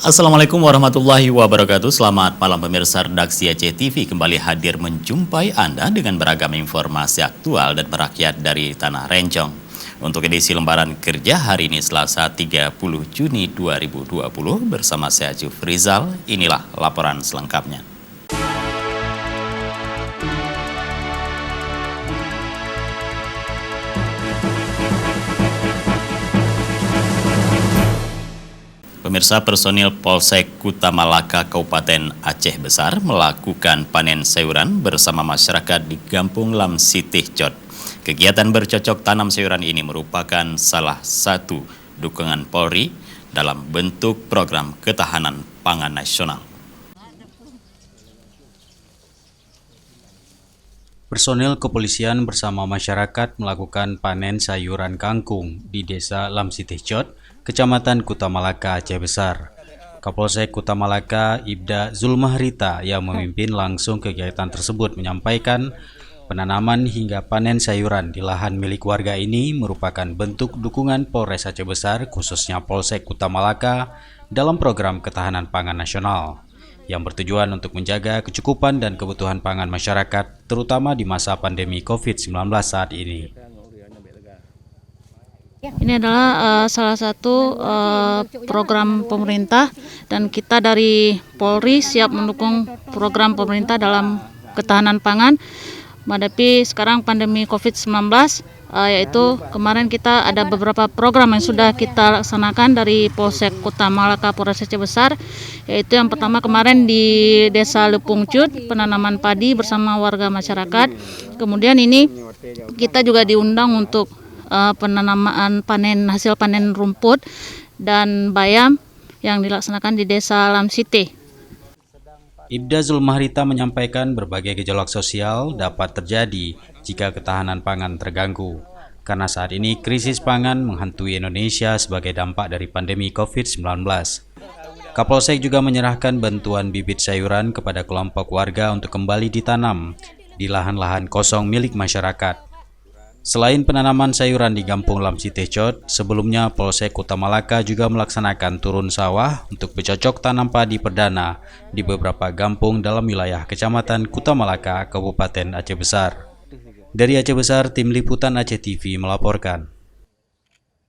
Assalamualaikum warahmatullahi wabarakatuh. Selamat malam pemirsa redaksi Aceh TV kembali hadir menjumpai Anda dengan beragam informasi aktual dan merakyat dari Tanah Rencong. Untuk edisi lembaran kerja hari ini Selasa 30 Juni 2020 bersama saya Juf Rizal, inilah laporan selengkapnya. Pemirsa, personil Polsek Kuta Malaka Kabupaten Aceh Besar melakukan panen sayuran bersama masyarakat di Kampung Lam Sitih Cot. Kegiatan bercocok tanam sayuran ini merupakan salah satu dukungan Polri dalam bentuk program ketahanan pangan nasional. Personil kepolisian bersama masyarakat melakukan panen sayuran kangkung di Desa Lam Sitih Cot, Kecamatan Kuta Malaka, Aceh Besar. Kapolsek Kuta Malaka, Ibda Zulmahrita yang memimpin langsung kegiatan tersebut menyampaikan penanaman hingga panen sayuran di lahan milik warga ini merupakan bentuk dukungan Polres Aceh Besar khususnya Polsek Kuta Malaka dalam program ketahanan pangan nasional yang bertujuan untuk menjaga kecukupan dan kebutuhan pangan masyarakat terutama di masa pandemi COVID-19 saat ini. Ini adalah salah satu program pemerintah dan kita dari Polri siap mendukung program pemerintah dalam ketahanan pangan menghadapi sekarang pandemi COVID-19, yaitu kemarin kita ada beberapa program yang sudah kita laksanakan dari Polsek Kuta Malaka Polres Aceh Besar, yaitu yang pertama kemarin di Desa Lepung Cut, penanaman padi bersama warga masyarakat. Kemudian ini kita juga diundang untuk penanaman hasil panen rumput dan bayam yang dilaksanakan di Desa Lam Sitih. Ibda Zulmahrita menyampaikan berbagai gejolak sosial dapat terjadi jika ketahanan pangan terganggu, karena saat ini krisis pangan menghantui Indonesia sebagai dampak dari pandemi COVID-19. Kapolsek juga menyerahkan bantuan bibit sayuran kepada kelompok warga untuk kembali ditanam di lahan-lahan kosong milik masyarakat. Selain penanaman sayuran di Kampung Lam Sitih Cot, sebelumnya Polsek Kuta Malaka juga melaksanakan turun sawah untuk bercocok tanam padi perdana di beberapa kampung dalam wilayah Kecamatan Kuta Malaka, Kabupaten Aceh Besar. Dari Aceh Besar, Tim Liputan Aceh TV melaporkan.